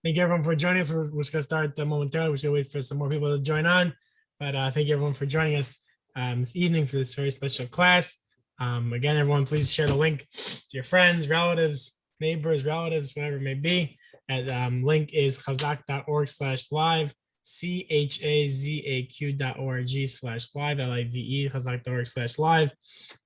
Thank you everyone for joining us. We're just going to start momentarily. We're just going to wait for some more people to join on. But thank you everyone for joining us this evening for this very special class. Again, everyone, please share the link to your friends, relatives, neighbors, relatives, whatever it may be. And link is chazak.org/live, chazaq.org/live, LIVE, chazak.org/live.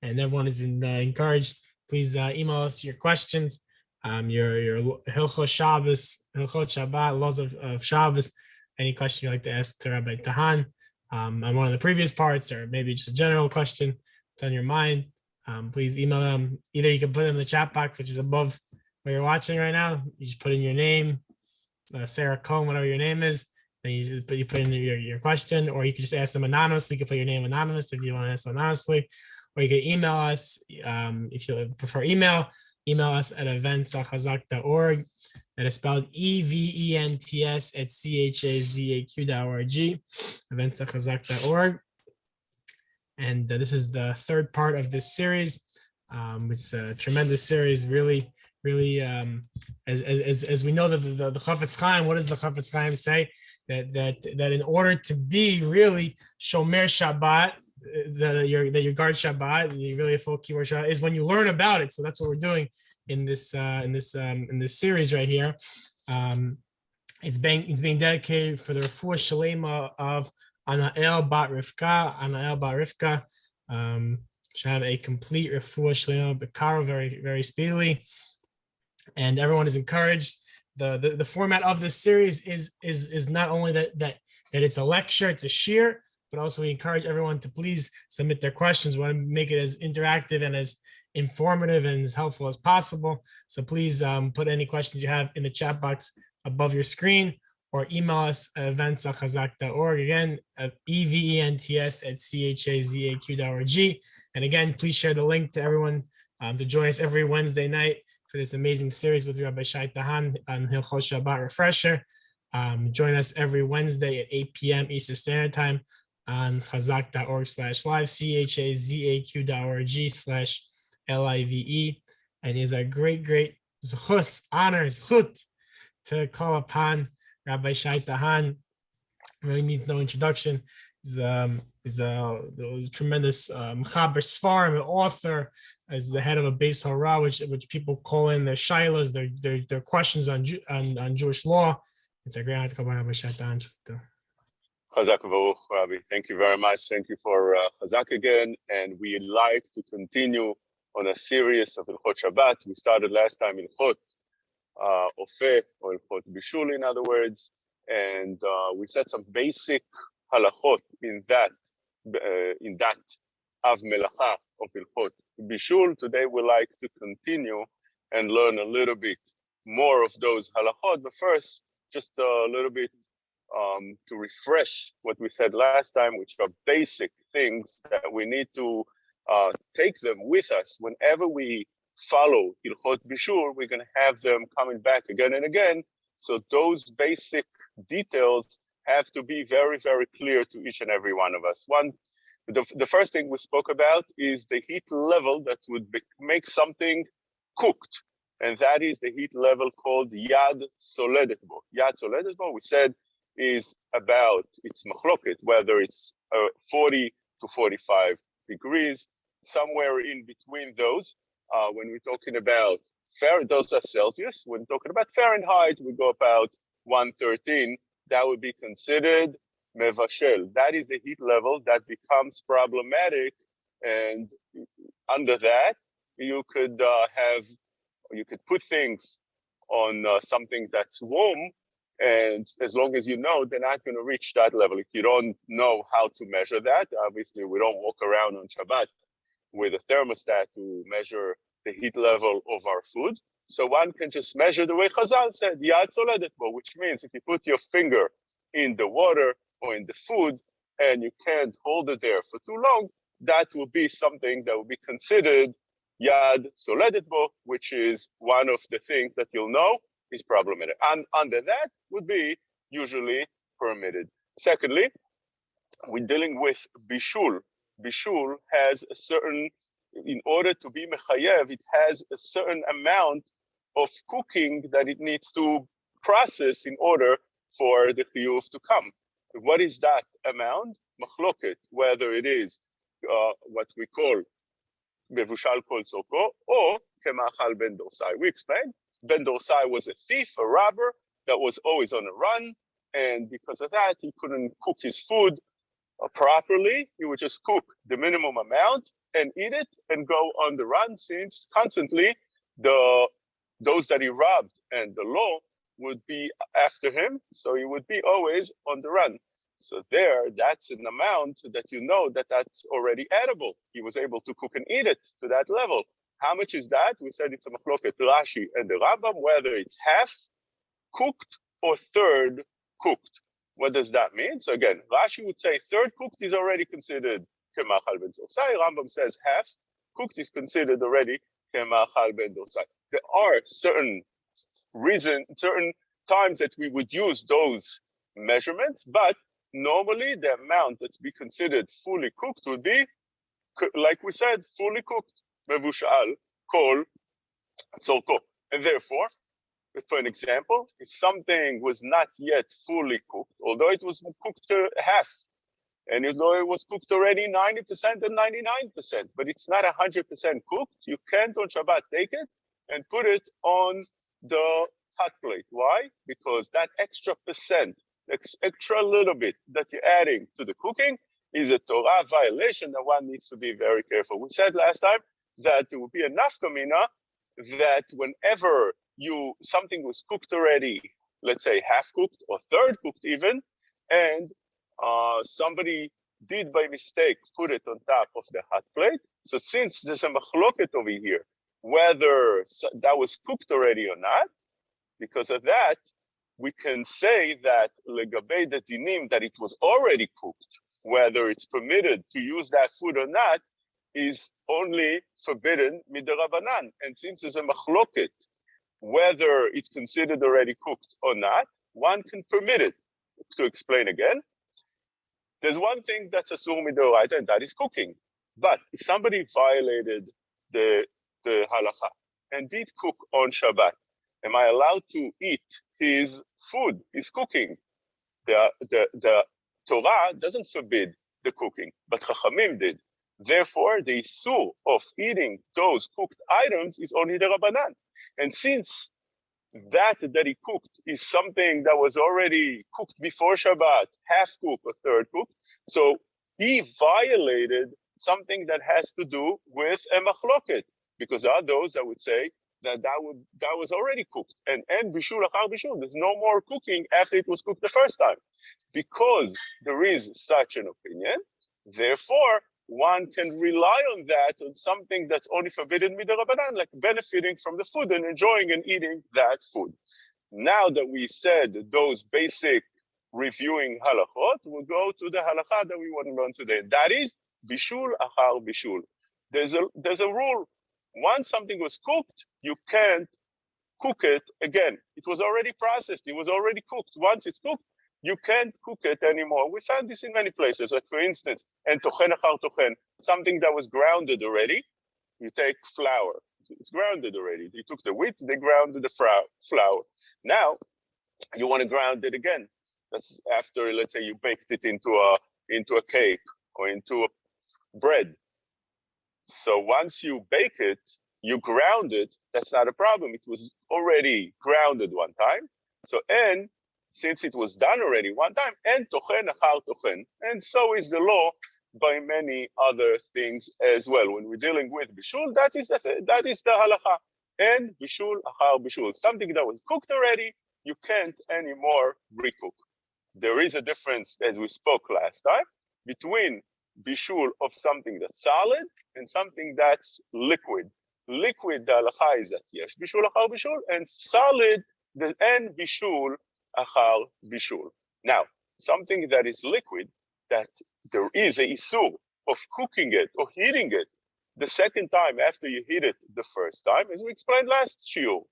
And everyone is encouraged. Please email us your questions, your Hilchot Shabbos, Hilchot Shabbat, laws of Shabbos, any question you'd like to ask to Rabbi Tahan on one of the previous parts, or maybe just a general question that's on your mind, please email them. Either you can put it in the chat box, which is above where you're watching right now. You just put in your name, Sarah Cohn, whatever your name is, then you put in your question, or you can just ask them anonymously. You can put your name anonymous if you want to ask anonymously, or you can email us if you prefer email. Email us at events@chazak.org. That is spelled events@chazaq.org, events@chazak.org. And this is the third part of this series. It's a tremendous series, really, as we know that the Chafetz Chaim, what does the Chafetz Chaim say? That in order to be really Shomer Shabbat, that you guard Shabbat, you really a full keyword Shabbat, is when you learn about it. So that's what we're doing in this series right here. It's being dedicated for the refuah shalema of Anael Bat Rivka. Should have a complete refuah shalema b'karo very, very speedily, and everyone is encouraged. The format of this series is not only that it's a lecture, it's a shir, but also we encourage everyone to please submit their questions. We want to make it as interactive and as informative and as helpful as possible. So please put any questions you have in the chat box above your screen, or email us at events@chazak.org. Again, events@chazaq.org. And again, please share the link to everyone to join us every Wednesday night for this amazing series with Rabbi Shay Tahan on Hilchot Shabbat Refresher. Join us every Wednesday at 8 p.m. Eastern Standard Time on chazak.org/live, chazaq.org/live. And it is a great zchus, honor, zchut, to call upon Rabbi Shay Tahan. Really needs no introduction. He's a tremendous Mechaber Sfarim, an author, as the head of a Beis Hora, which people call in their shilas, their questions on Jewish law. It's a great honor to call upon Rabbi Shay Tahan. Chazak v'baruch, Rabbi. Thank you very much. Thank you for Chazak again. And we'd like to continue on a series of Hilchot Shabbat. We started last time in Hilchot Ofeh, or Hilchot Bishul, in other words. And we said some basic halachot in that Av Melacha of Hilchot Bishul. Today we like to continue and learn a little bit more of those halachot. But first, just a little bit to refresh what we said last time, which are basic things that we need to take them with us whenever we follow Hilchot Bishul. We're going to have them coming back again and again. So those basic details have to be very, very clear to each and every one of us. The first thing we spoke about is the heat level that would make something cooked. And that is the heat level called Yad Soledet Bo. Yad Soledet Bo, we said, is about its machloket, whether it's 40 to 45 degrees, somewhere in between those. When we're talking about Fahrenheit, those are Celsius. When talking about Fahrenheit, we go about 113. That would be considered mevashel. That is the heat level that becomes problematic, and under that, you could put things on something that's warm, and as long as you know, they're not going to reach that level. If you don't know how to measure that, obviously we don't walk around on Shabbat with a thermostat to measure the heat level of our food. So one can just measure the way Chazal said, Yad Soledet Bo, which means if you put your finger in the water or in the food and you can't hold it there for too long, that will be something that will be considered Yad Soledet Bo, which is one of the things that you'll know is problematic. And under that would be usually permitted. Secondly, we're dealing with Bishul. Bishul has a certain, in order to be Mechayev, it has a certain amount of cooking that it needs to process in order for the chiyuv to come. What is that amount? Machloket, whether it is what we call mevushal kol tzorko or kemachal ben dorsai. We explained ben dorsai was a thief, a robber that was always on a run, and because of that, he couldn't cook his food properly. He would just cook the minimum amount and eat it and go on the run, since constantly those that he robbed and the law would be after him, so he would be always on the run. So there, that's an amount that you know that that's already edible. He was able to cook and eat it to that level. How much is that? We said it's a machloket Rashi and the Rambam, whether it's half cooked or third cooked. What does that mean? So again, Rashi would say third cooked is already considered kemachal ben dorsai. Rambam says half cooked is considered already kemachal ben dorsai. There are certain times that we would use those measurements, but normally the amount that's be considered fully cooked would be, like we said, fully cooked, mevushal kol tzorko. And therefore, for an example, if something was not yet fully cooked, although it was cooked half, and although it was cooked already 90% and 99%, but it's not 100% cooked, you can't on Shabbat take it and put it on the hot plate. Why? Because that extra percent, extra little bit that you're adding to the cooking is a Torah violation that one needs to be very careful. We said last time that there would be a nafka mina that whenever something was cooked already, let's say half cooked or third cooked even, and somebody did by mistake put it on top of the hot plate. So since there's a machloket over here, whether that was cooked already or not, because of that, we can say that legabei the dinim that it was already cooked, whether it's permitted to use that food or not, is only forbidden midarabanan. And since there's a machloket, whether it's considered already cooked or not, one can permit it. To explain again, there's one thing that's asur midoraita, and that is cooking. But if somebody violated the halacha and did cook on Shabbat, am I allowed to eat his food, his cooking? The Torah doesn't forbid the cooking, but Chachamim did. Therefore, the issur of eating those cooked items is only the Rabbanan. And since that he cooked is something that was already cooked before Shabbat, half cooked or third cooked, so he violated something that has to do with a machloket, because there are those that would say that was already cooked, and bishul achar bishul, there's no more cooking after it was cooked the first time. Because there is such an opinion, therefore one can rely on that, on something that's only forbidden midarabanan, like benefiting from the food and enjoying and eating that food. Now that we said those basic reviewing halachot, we'll go to the halacha that we want to learn today. That is bishul achar bishul. There's a rule. Once something was cooked, you can't cook it again. It was already processed. It was already cooked. Once it's cooked, you can't cook it anymore. We found this in many places. Like for instance, and tochen achar tochen, something that was grounded already. You take flour. It's grounded already. You took the wheat, they grounded the flour. Now, you want to ground it again. That's after, let's say, you baked it into a cake or into a bread. So once you bake it, you ground it, that's not a problem. It was already grounded one time. So, and since it was done already one time, and tochen achar tochen, and so is the law by many other things as well. When we're dealing with bishul, that is the halacha. And bishul achar bishul, something that was cooked already, you can't anymore recook. There is a difference, as we spoke last time, between bishul of something that's solid and something that's liquid. Liquid, the halacha is that yesh bishul achar bishul, and solid, the en bishul achar bishul. Now, something that is liquid, that there is a issur of cooking it or heating it the second time after you heat it the first time, as we explained last shiur.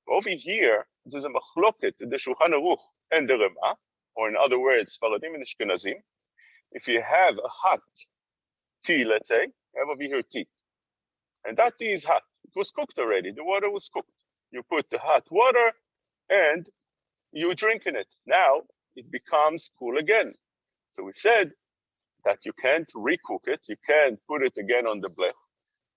Over here, there's a machloket, the Shulchan Aruch and the Rema, or in other words, Faradim and Ashkenazim. If you have a hot tea, let's say, you have over here tea, and that tea is hot. It was cooked already. The water was cooked. You put the hot water, and you're drinking it. Now it becomes cool again. So we said that you can't recook it. You can't put it again on the blech,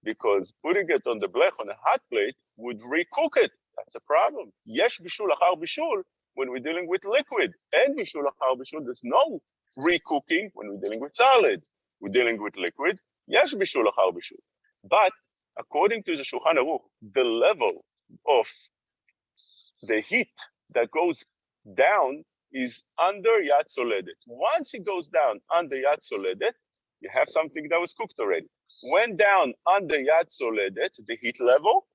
because putting it on the blech on a hot plate would recook it. That's a problem. Yesh bishul achar bishul when we're dealing with liquid, and bishul achar bishul, there's no recooking when we're dealing with solids. We're dealing with liquid. Yesh bishul achar bishul. But according to the Shulchan Aruch, the level of the heat that goes down is under Yad Soledet. Once it goes down under Yad Soledet, you have something that was cooked already. Went down under Yad Soledet, the heat level,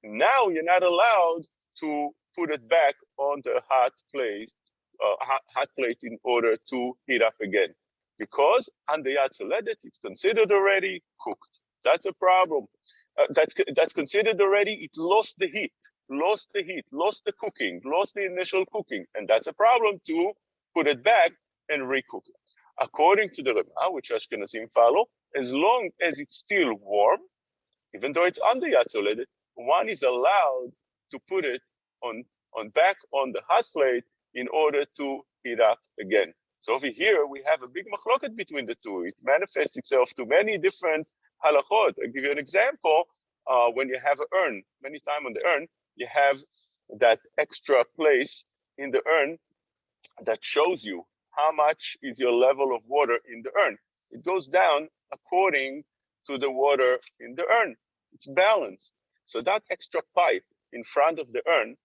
now you're not allowed to put it back on the hot plate in order to heat up again. Because under Yad Soledet, it's considered already cooked. That's a problem. That's considered already, it lost the heat, lost the cooking, lost the initial cooking. And that's a problem to put it back and recook it. According to the Rabbi, which Ashkenazim follow, as long as it's still warm, even though it's under Yad Soledet, one is allowed to put it on back on the hot plate in order to heat up again. So over here, we have a big machloket between the two. It manifests itself to many different halachot. I'll give you an example. When you have an urn, many times on the urn, you have that extra place in the urn that shows you how much is your level of water in the urn. It goes down according to the water in the urn. It's balanced. So that extra pipe in front of the urn,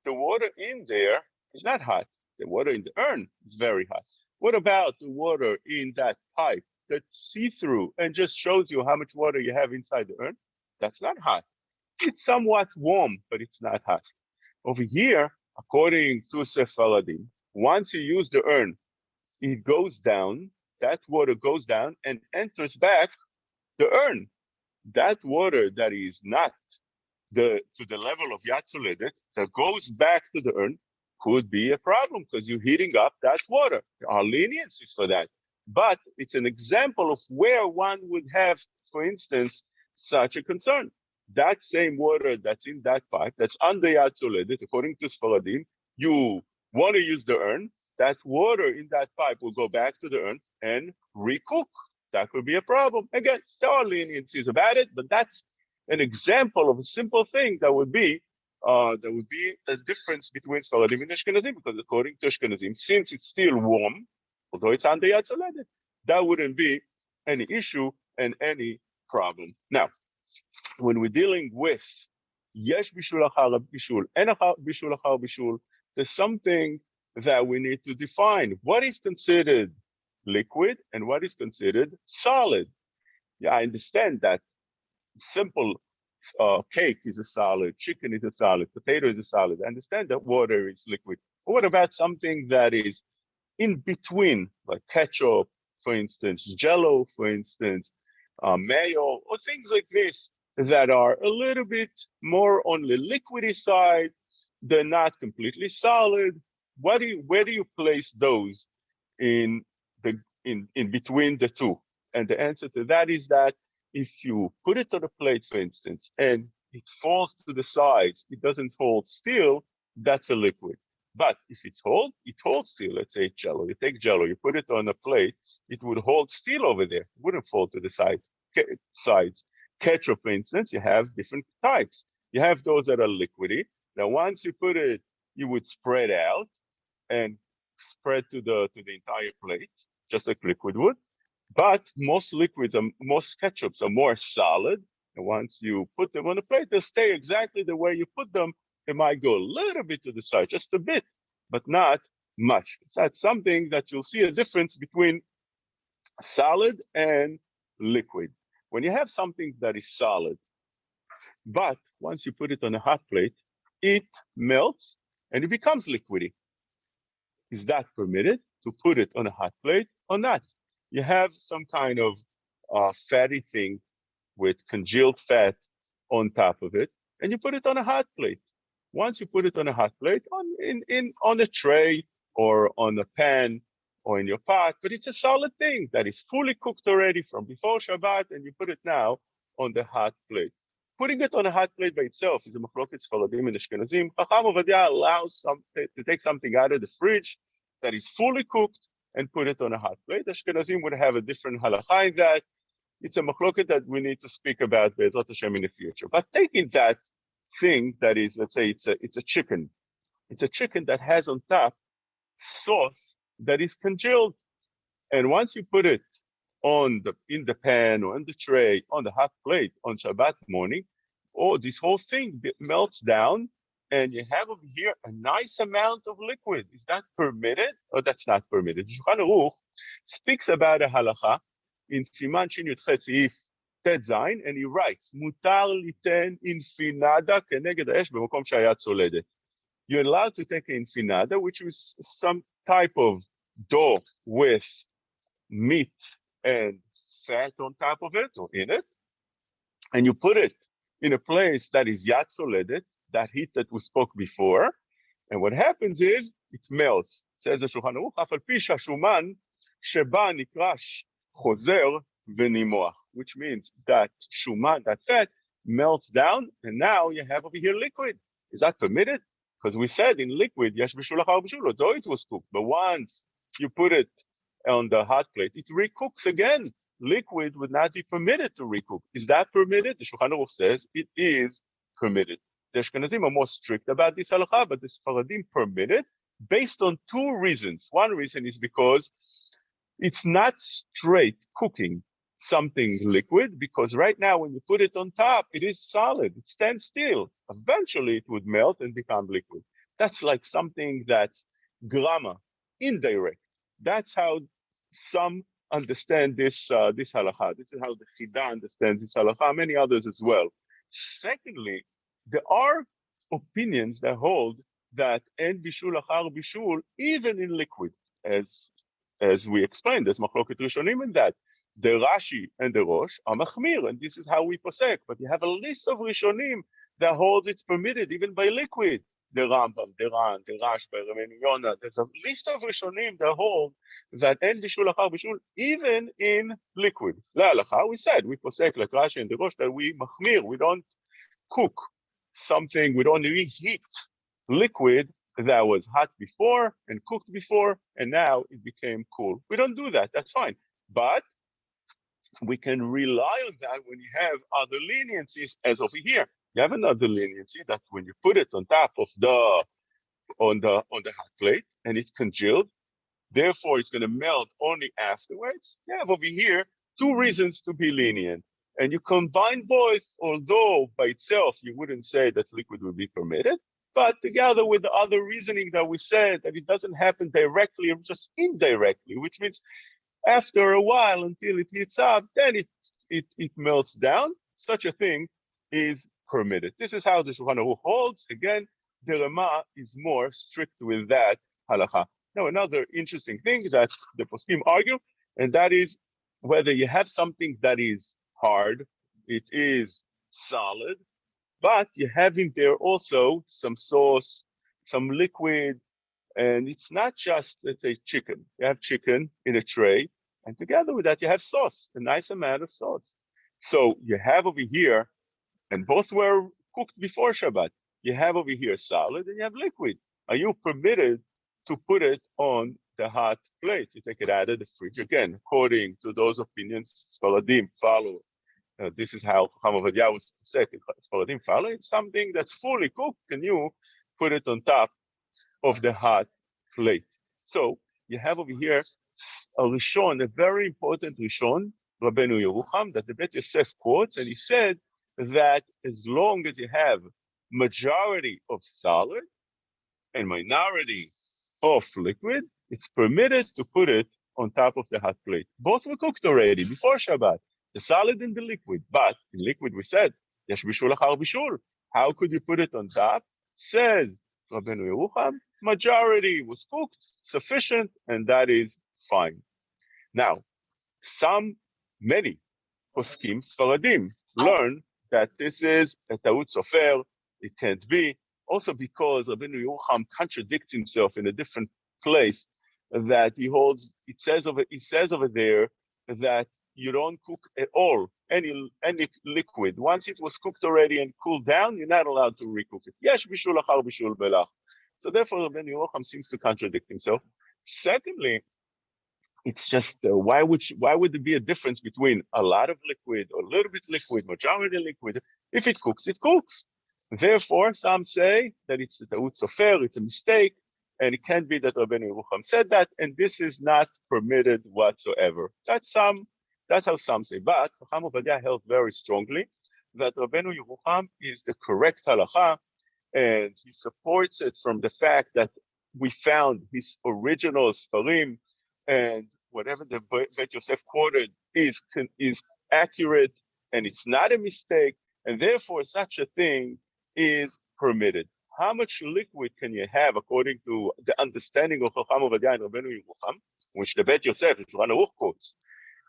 the water in there is not hot. The water in the urn is very hot. What about the water in that pipe that's see-through and just shows you how much water you have inside the urn? That's not hot. It's somewhat warm, but it's not hot. Over here, according to Sephardim, once you use the urn, it goes down, that water goes down and enters back the urn. That water that is not to the level of Yad Soledet, that goes back to the urn, could be a problem because you're heating up that water. There are leniencies for that. But it's an example of where one would have, for instance, such a concern. That same water that's in that pipe, that's under Yad Soledet, according to Sfaradim, you want to use the urn, that water in that pipe will go back to the urn and recook. That could be a problem. Again, there are leniencies about it, but that's an example of a simple thing that would be a difference between Sfaradim and Ashkenazim, because according to Ashkenazim, since it's still warm, although it's under Yad Soledet, that wouldn't be any issue and any problem. Now, when we're dealing with Yesh bishul achar bishul and bishul achar bishul, there's something that we need to define. What is considered liquid and what is considered solid? Yeah, I understand that simple cake is a solid, chicken is a solid, potato is a solid. I understand that water is liquid. But what about something that is in between, like ketchup, for instance, Jello, for instance, mayo, or things like this that are a little bit more on the liquidy side? They're not completely solid. Where do you place those in between the two? And the answer to that is that if you put it on a plate, for instance, and it falls to the sides, it doesn't hold still, that's a liquid. But if it holds still, let's say Jello, you take Jello, you put it on a plate, it would hold still over there. It wouldn't fall to the sides. Ketchup, for instance, you have different types. You have those that are liquidy. Now, once you put it, you would spread out and spread to the entire plate, just like liquid would. But most ketchups are more solid. And once you put them on a plate, they'll stay exactly the way you put them. It might go a little bit to the side, just a bit, but not much. So that's something that you'll see a difference between solid and liquid. When you have something that is solid, but once you put it on a hot plate, it melts and it becomes liquidy. Is that permitted to put it on a hot plate or not? You have some kind of fatty thing with congealed fat on top of it, and you put it on a hot plate. Once you put it on a hot plate, on a tray or on a pan or in your pot, but it's a solid thing that is fully cooked already from before Shabbat, and you put it now on the hot plate. Putting it on a hot plate by itself is a machloket Sfaradim and Ashkenazim. Chacham Ovadia allows to take something out of the fridge that is fully cooked and put it on a hot plate. Ashkenazim would have a different halacha in that. It's a machloket that we need to speak about Be'ezrat Hashem in the future. But taking that thing that is, let's say it's a chicken. It's a chicken that has on top sauce that is congealed. And once you put it in the pan or in the tray, on the hot plate on Shabbat morning, this whole thing melts down and you have over here a nice amount of liquid. Is that permitted or that's not permitted? Shulchan Aruch speaks about a halacha in Siman Shin Yudchet Seif Tet Zayin, and he writes, Mutar liten infinada keneged ha'esh b'makom shehaya tzoledet. You're allowed to take an infinada, which is some type of dough with meat and fat on top of it or in it, and you put it in a place that is yat tzoledet, that heat that we spoke before, and what happens is it melts. Says the Shulchan Aruch, Af al pi shashuman sheba nikrash chozer v'nimoach, which means that shuman, that fat, melts down, and now you have over here liquid. Is that permitted? Because we said in liquid, yesh b'shul achar b'shul, though it was cooked, but once you put it on the hot plate, it recooks again. Liquid would not be permitted to recook. Is that permitted? The Shulchan Aruch says it is permitted. The Ashkenazim are more strict about this halacha, but the Sfaradim permit it based on two reasons. One reason is because it's not straight cooking something liquid, because right now when you put it on top, it is solid, it stands still. Eventually it would melt and become liquid. That's like something that's grammar, indirect. That's how some understand this halacha. This is how the Chida understands this halacha, many others as well. Secondly, there are opinions that hold that en bishul achar bishul, even in liquid, as we explained, there's machloket rishonim in that. The Rashi and the Rosh are machmir, and this is how we posek. But you have a list of rishonim that holds it's permitted even by liquid. The Rambam, the Ran, the Rashba, Rabbeinu Yonah. There's a list of rishonim that hold that en bishul achar bishul, even in liquid. La halacha, we said, we posek like Rashi and the Rosh that we machmir, we don't cook something, we don't reheat liquid that was hot before and cooked before, and now it became cool. We don't do that, that's fine. But we can rely on that when you have other leniencies, as over here. You have another leniency that when you put it on top of on the hot plate and it's congealed, therefore it's going to melt only afterwards. You have over here two reasons to be lenient. And you combine both, although by itself you wouldn't say that liquid would be permitted, but together with the other reasoning that we said, that it doesn't happen directly or just indirectly, which means after a while until it heats up, then it melts down. Such a thing is permitted. This is how the Shulchan Aruch holds. Again, the Rama is more strict with that halacha. Now, another interesting thing that the poskim argue, and that is whether you have something that is hard, it is solid, but you have in there also some sauce, some liquid, and it's not just, let's say, chicken. You have chicken in a tray, and together with that, you have sauce, a nice amount of sauce. So you have over here, and both were cooked before Shabbat. You have over here solid, and you have liquid. Are you permitted to put it on the hot plate? You take it out of the fridge. Again, according to those opinions, Sfaradim follow. This is how Chacham Ovadia was said. Sfaradim follow. It's something that's fully cooked. Can you put it on top of the hot plate? So you have over here a Rishon, a very important Rishon, Rabbeinu Yerucham, that the Bet Yosef quotes, and he said that as long as you have majority of solid and minority of liquid, it's permitted to put it on top of the hot plate. Both were cooked already before Shabbat, the solid and the liquid. But in liquid, we said, yesh bishul achar bishul. How could you put it on top? Says Rabbeinu Yerucham, majority was cooked, sufficient, and that is fine. Now, many poskim, Sfaradim, learn that this is a ta'ut sofer, it can't be. Also because Rabbeinu Yerucham contradicts himself in a different place, that he holds, he says over there that you don't cook at all any liquid. Once it was cooked already and cooled down, you're not allowed to recook it. Yesh bishul achar bishul belach. So therefore, Rabbi Yerucham seems to contradict himself. Secondly, it's just why would there be a difference between a lot of liquid or a little bit liquid, majority liquid? If it cooks, it cooks. Therefore, some say that it's a ta'ut sofer, it's a mistake, and it can't be that Rabbi Yerucham said that, and this is not permitted whatsoever. That's how some say. But Chacham Ovadia held very strongly that Rabbi Yerucham is the correct halacha, and he supports it from the fact that we found his original Sfarim, and whatever the Bet Yosef quoted is accurate, and it's not a mistake, and therefore such a thing is permitted. How much liquid can you have according to the understanding of Chacham Ovadia and Rabbeinu Yerucham, which the Bet Yosef, the Shulchan Aruch quotes?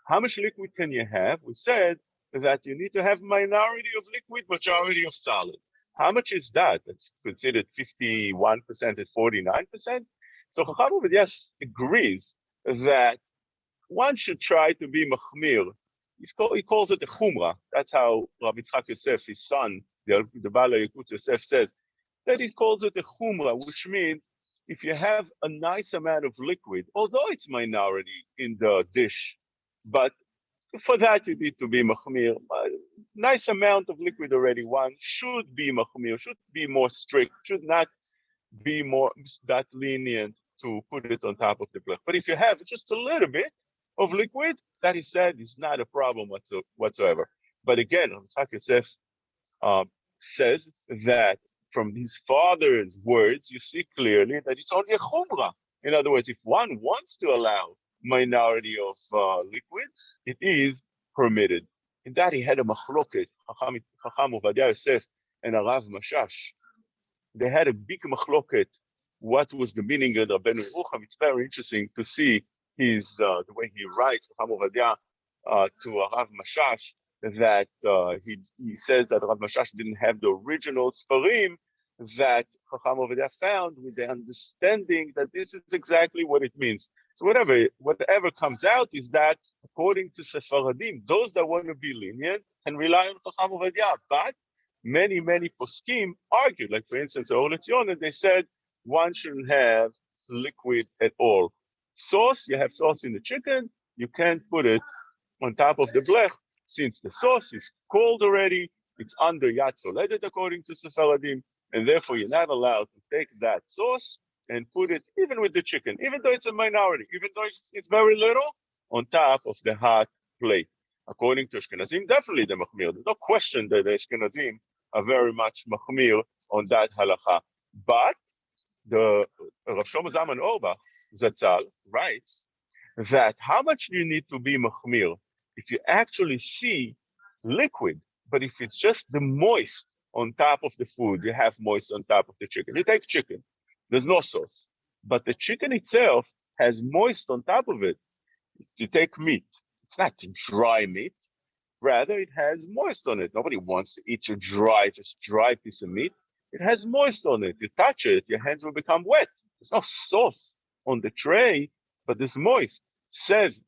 How much liquid can you have? We said that you need to have minority of liquid, majority of solid. How much is that? That's considered 51% and 49%. So Chacham Ovadia agrees that one should try to be machmir. He calls it a chumrah. That's how Rabbi Yitzchak Yosef, his son, the Baal Yekut Yosef, says that he calls it a chumrah, which means if you have a nice amount of liquid, although it's minority in the dish, but for that you need to be machmir. Nice amount of liquid already, one should be machmir, should be more strict, should not be more that lenient to put it on top of the blech. But if you have just a little bit of liquid, that he said is not a problem whatsoever. But again, Yitzchak Yosef says that from his father's words, you see clearly that it's only a chumrah. In other words, if one wants to allow minority of liquid, it is permitted. In that he had a machloket, Chacham Ovadia Yosef and Arav Mashash. They had a big machloket. What was the meaning of Rabbeinu Yerucham? It's very interesting to see his the way he writes Chacham Ovadia to Arav Mashash, that he says that Rav Mashash didn't have the original Sfarim that Chacham Ovadia found, with the understanding that this is exactly what it means. So whatever comes out is that according to Sephardim, those that want to be lenient can rely on Chacham Ovadia. But many poskim argued, like for instance, Or Letzion, and they said one shouldn't have liquid at all. Sauce, you have sauce in the chicken, you can't put it on top of the blech, since the sauce is cold already, it's under Yad Soledet according to Sephardim, and therefore you're not allowed to take that sauce and put it, even with the chicken, even though it's a minority, even though it's very little, on top of the hot plate. According to Ashkenazim, definitely the machmir. There's no question that the Ashkenazim are very much machmir on that halacha. But the Rav Shlomo Zalman Auerbach, Zatzal, writes that how much do you need to be machmir if you actually see liquid, but if it's just the moist on top of the food, you have moist on top of the chicken. You take chicken, there's no sauce, but the chicken itself has moist on top of it. You take meat, it's not dry meat, rather it has moist on it. Nobody wants to eat just dry piece of meat. It has moist on it. You touch it, your hands will become wet. There's no sauce on the tray, but it's moist. Says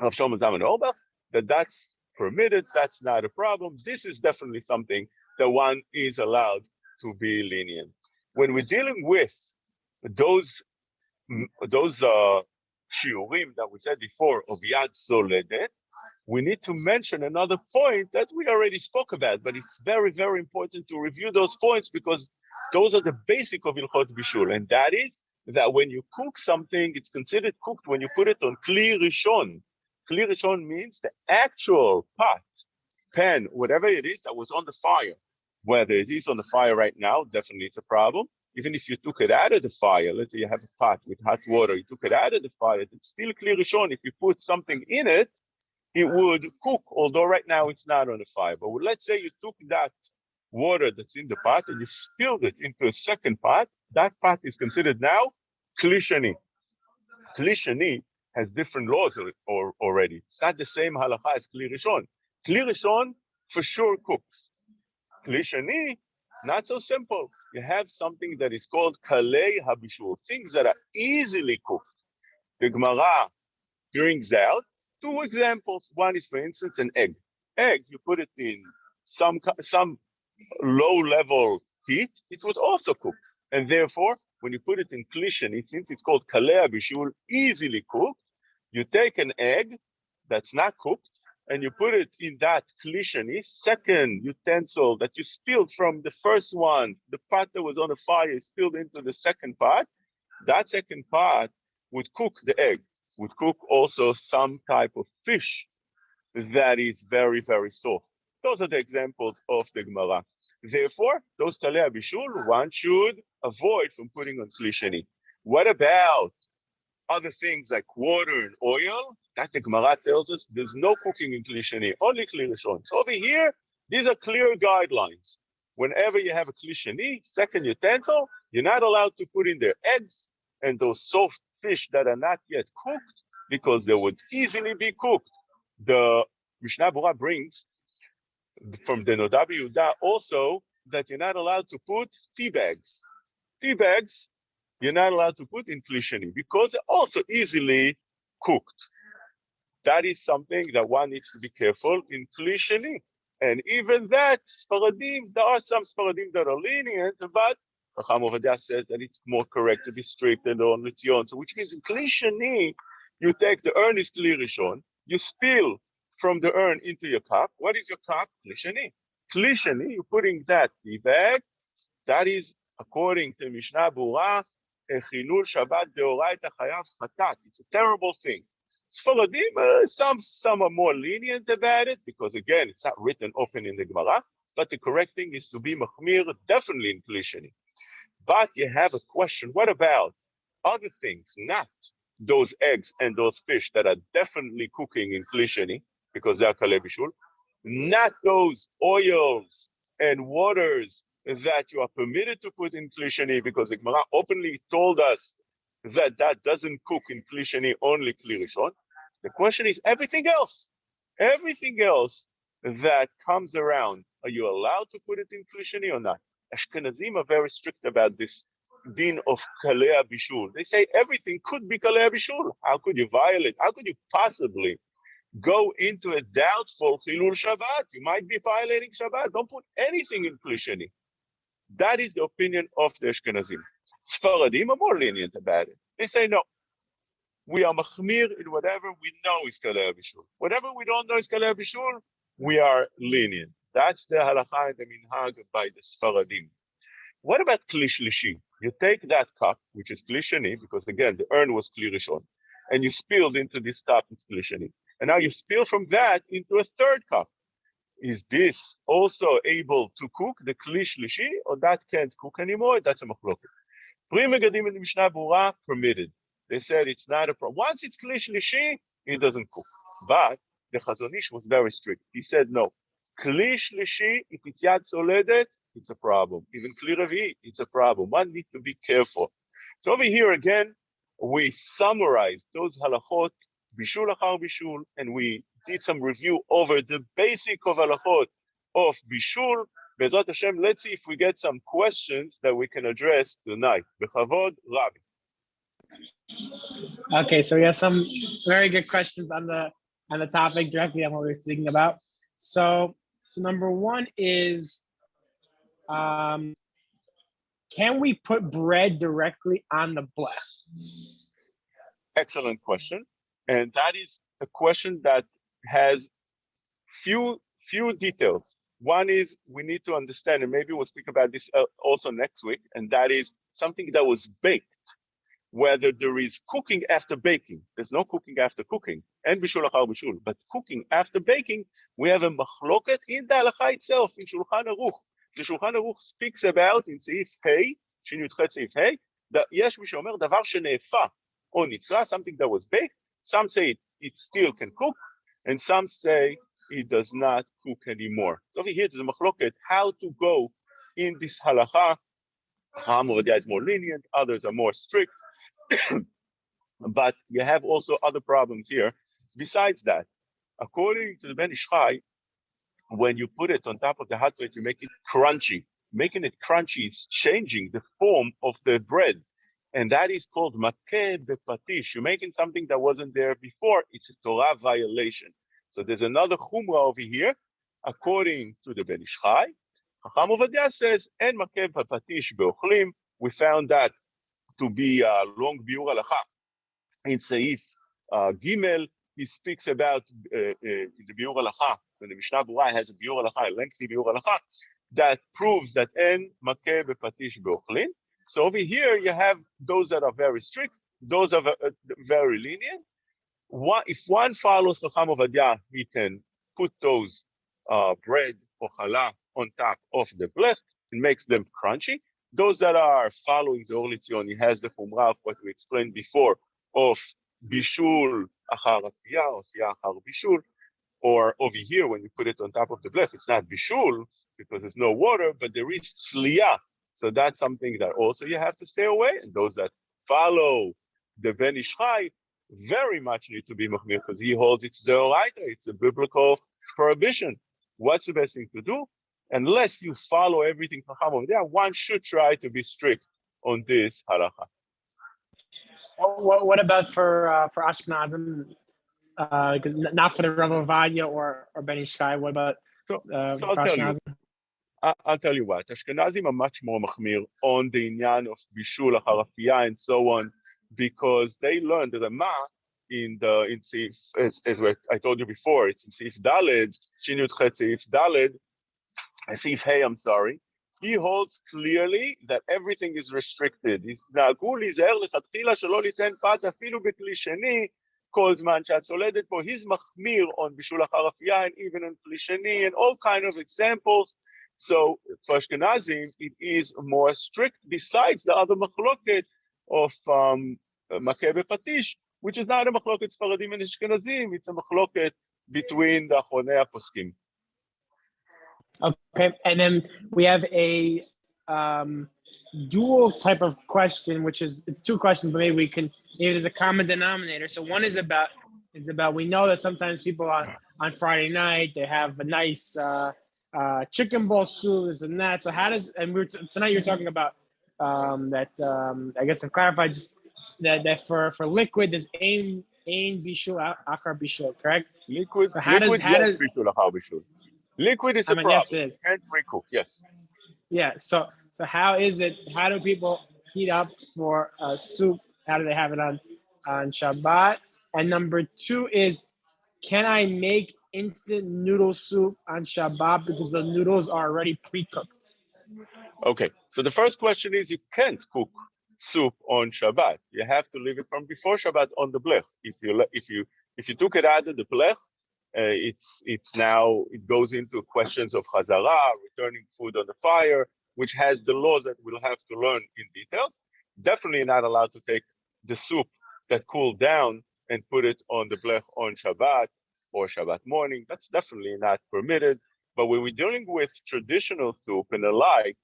Rav Shlomo Zalman Auerbach that that's permitted, that's not a problem. This is definitely something that one is allowed to be lenient. When we're dealing with those shiurim that we said before of Yad Soledet, we need to mention another point that we already spoke about, but it's very important to review those points because those are the basic of Hilchot Bishul, and that is that when you cook something, it's considered cooked when you put it on Kli Rishon. Kli Rishon means the actual pot, pan, whatever it is that was on the fire. Whether it is on the fire right now, definitely it's a problem. Even if you took it out of the fire, let's say you have a pot with hot water, you took it out of the fire, it's still Kli Rishon. If you put something in it, it would cook, although right now it's not on the fire. But let's say you took that water that's in the pot and you spilled it into a second pot, that pot is considered now Kli Sheni. Kli Sheni has different laws already. It's not the same halacha as Kli Rishon. Kli Rishon for sure cooks. Kli Sheni, not so simple. You have something that is called Kalei Habishur, things that are easily cooked. The Gemara brings out two examples. One is, for instance, an egg. egg, you put it in some low-level heat, it would also cook. And therefore, when you put it in kli sheni, since it's called kalei bishul, easily cooked, you take an egg that's not cooked, and you put it in that kli sheni, second utensil that you spilled from the first one, the pot that was on the fire spilled into the second pot, that second pot would cook the egg, would cook also some type of fish that is very, very soft. Those are the examples of the Gemara. Therefore, those kalei bishul, one should avoid from putting on kli sheni. What about other things like water and oil? That the Gemara tells us there's no cooking in kli sheni, only kli rishon. So over here, these are clear guidelines. Whenever you have a kli sheni, second utensil, you're not allowed to put in there eggs and those soft fish that are not yet cooked because they would easily be cooked. The Mishnah Berurah brings from the Noda B'Yehuda also that you're not allowed to put tea bags. Tea bags, you're not allowed to put in kli sheni because they're also easily cooked. That is something that one needs to be careful in kli sheni. And even that, Sfaradim, there are some Sfaradim that are lenient, but Chacham Ovadia says that it's more correct to be strict and on Litzion. So which means in kli sheni, you take the urn is kli rishon, you spill from the urn into your cup. What is your cup? Kli sheni. Kli sheni, you're putting that tea bag. That is, according to Mishnah Berurah, Chilul Shabbat deoraita chayav chatat. It's a terrible thing. Sfaradim, some are more lenient about it because again, it's not written open in the Gemara. But the correct thing is to be machmir, definitely in kli sheni. But you have a question. What about other things, not those eggs and those fish that are definitely cooking in kli sheni because they are kalei bishul, not those oils and waters that you are permitted to put in kli sheni because the Gemara openly told us that that doesn't cook in kli sheni, only kli rishon. The question is everything else that comes around, are you allowed to put it in kli sheni or not? Ashkenazim are very strict about this din of kalei bishul. They say everything could be kalei bishul. How could you violate? How could you possibly go into a doubtful chilul Shabbat? You might be violating Shabbat. Don't put anything in kli sheni. That is the opinion of the Ashkenazim. Sfaradim are more lenient about it. They say no. We are machmir in whatever we know is kalei bishul. Whatever we don't know is kalei bishul, we are lenient. That's the halacha and the minhag by the Sfaradim. What about kli shlishi? You take that cup, which is kli sheni, because again, the urn was kli rishon, and you spilled into this cup, it's kli sheni. And now you spill from that into a third cup. Is this also able to cook the kli shlishi, or that can't cook anymore? That's a machloket. Pri Megadim in the Mishnah Berurah permitted. They said it's not a problem. Once it's kli shlishi, it doesn't cook. But the Chazon Ish was very strict. He said no. Kli shlishi, if it's yad soledet, it's a problem. Even kli revi, it's a problem. One needs to be careful. So over here again, we summarized those halachot, bishul achar bishul, and we did some review over the basic of halachot of bishul. Be'ezrat Hashem, let's see if we get some questions that we can address tonight. Bechavod, Rabbi. Okay, so we have some very good questions on the topic directly on what we're speaking about. So number one is, can we put bread directly on the blech? Excellent question, and that is a question that has few details. One is we need to understand, and maybe we'll speak about this also next week, and that is something that was baked. Whether there is cooking after baking, there's no cooking after cooking, and bishul achar bishul, but cooking after baking, we have a machloket in the halacha itself, in Shulchan Aruch. The Shulchan Aruch speaks about, in Seif Hey, Shin Yudchet Seif Hey, that yesh mi sheomer davar shenefa or nitzra, something that was baked. Some say it still can cook, and some say it does not cook anymore. So over here, there's a machloket how to go in this halacha. Chacham Ovadia is more lenient, others are more strict. But you have also other problems here. Besides that, according to the Ben Ish Chai, when you put it on top of the hot plate, you make it crunchy. Making it crunchy is changing the form of the bread. And that is called makeh bepatish. You're making something that wasn't there before. It's a Torah violation. So there's another chumrah over here, according to the Ben Ish Chai. Chacham Ovadia says, "En makev patish beochlim." We found that to be a long biur halacha. In Seif Gimel, he speaks about in the biur halacha. When the Mishnah Berurah has a biur halacha, a lengthy biur halacha, that proves that en makev patish beochlim. So over here you have those that are very strict, those are very lenient. If one follows Chacham Ovadia, he can put those bread or challah on top of the blech and makes them crunchy. Those that are following the Or Litzion, he has the chumrah of what we explained before of bishul achar afiyah, or afiyah achar bishul, or over here when you put it on top of the blech, it's not bishul because there's no water, but there is tzliya. So that's something that also you have to stay away. And those that follow the Ben Ish Chai very much need to be machmir because he holds it's the oraita, it's a biblical prohibition. What's the best thing to do? Unless you follow everything Chacham over there, one should try to be strict on this halacha. What about for Ashkenazim? Because not for the Rav Ovadia or Ben Ish Chai. What about So for Ashkenazim? I'll tell you what, Ashkenazim are much more machmir on the inyan of bishul achar afiyah and so on, because they learned the Rama in Seif, as I told you before, it's in Seif Daled, Shin Yud Chet Seif Daled, Seif Hey, I'm sorry. He holds clearly that everything is restricted. נהגו להיזהר לכתחילה שלא ליתן פת אפילו בכלי שני, כל זמן שאת צולדת פה. He's מחמיר on בישול אחר אפייה and even on כלי שני and all kind of examples. So for Ashkenazim, it is more strict besides the other machloket of makeh bepatish, which is not a machloket Sfaradim and Ashkenazim, it's a machloket between the Achronei HaPoskim. Okay, and then we have a dual type of question, which is it's two questions, but maybe there's a common denominator. So one is about we know that sometimes people on Friday night they have a nice chicken ball soup, this and that. So how does tonight you're talking about that I guess to clarify just that for liquid there's ain bishul achar bishul, correct? Liquid. So how does bishul achar bishul? Liquid is a problem. Yes, it is. You can't recook. Yes. Yeah. So how do people heat up for soup? How do they have it on Shabbat? And number two is, can I make instant noodle soup on Shabbat because the noodles are already pre-cooked? Okay. So the first question is, you can't cook soup on Shabbat. You have to leave it from before Shabbat on the blech. If you took it out of the blech, it's now it goes into questions of chazara, returning food on the fire, which has the laws that we'll have to learn in details. Definitely not allowed to take the soup that cooled down and put it on the blech on Shabbat or Shabbat morning. That's definitely not permitted. But when we're dealing with traditional soup and the like,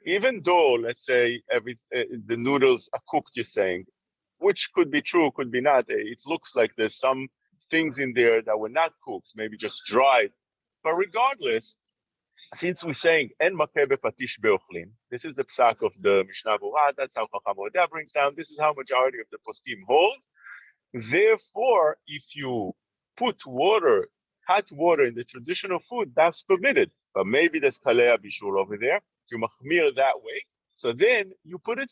even though, let's say, the noodles are cooked, you're saying, which could be true, could be not. It looks like there's some things in there that were not cooked, maybe just dried. But regardless, since we're saying en makeh bepatish beochlim, this is the psak of the Mishnah Berurah, that's how Chacham Ovadia brings down, this is how majority of the poskim hold. Therefore, if you put hot water in the traditional food, that's permitted. But maybe there's kalei bishul over there, you machmir that way. So then you put it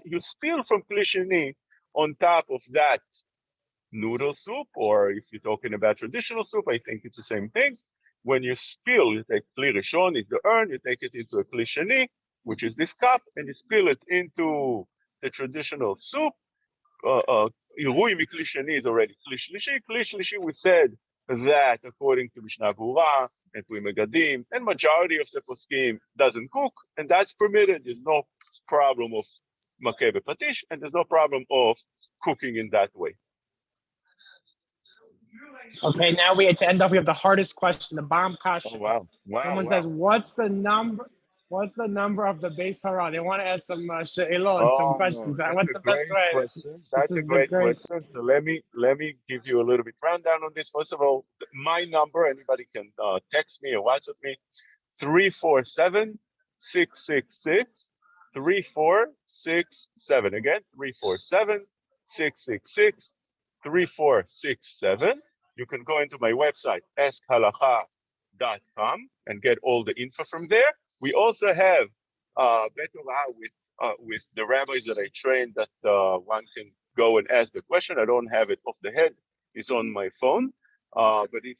you spill from kli sheni on top of that noodle soup, or if you're talking about traditional soup, I think it's the same thing. When you spill, you take kli rishon, it's the urn, you take it into a kli sheni, which is this cup, and you spill it into the traditional soup. Irui mikli sheni is already kli shlishi. Kli shlishi, we said that according to Mishnah Berurah and to Megadim, and majority of the poskim doesn't cook, and that's permitted. There's no problem of makeh bepatish, and there's no problem of cooking in that way. Okay, now we have the hardest question, the bomb kasha. Oh, wow. Someone says, what's the number of the Beis Hara? They want to ask some she'elot, some questions. What's the best way? That's a great question. So let me give you a little bit rundown on this. First of all, my number, anybody can text me or WhatsApp me, 347-666-3467. Again, 347-666-3467. you can go into my website, askhalacha.com, and get all the info from there. We also have Bet Torah with the rabbis that I trained that one can go and ask the question. I don't have it off the head. It's on my phone. But if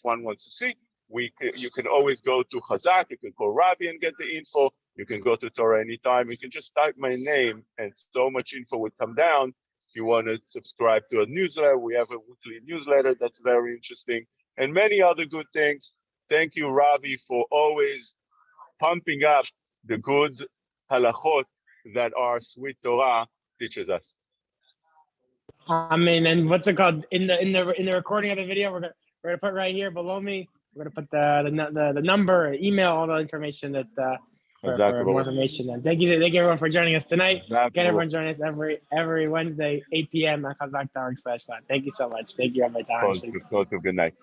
one wants to see, you can always go to Chazak. You can call Rabbi and get the info. You can go to Torah anytime. You can just type my name, and so much info would come down. If you want to subscribe to a newsletter, we have a weekly newsletter that's very interesting, and many other good things. Thank you, Rabbi, for always pumping up the good halachot that our sweet Torah teaches us. I mean, and what's it called in the recording of the video? We're gonna put right here below me. We're gonna put the number, email, all the information that for more information. And thank you everyone for joining us tonight. Again, everyone join us every Wednesday, 8 p.m. at Chazak.org/live. Thank you so much. Thank you, Rabbi Tahan. Good night.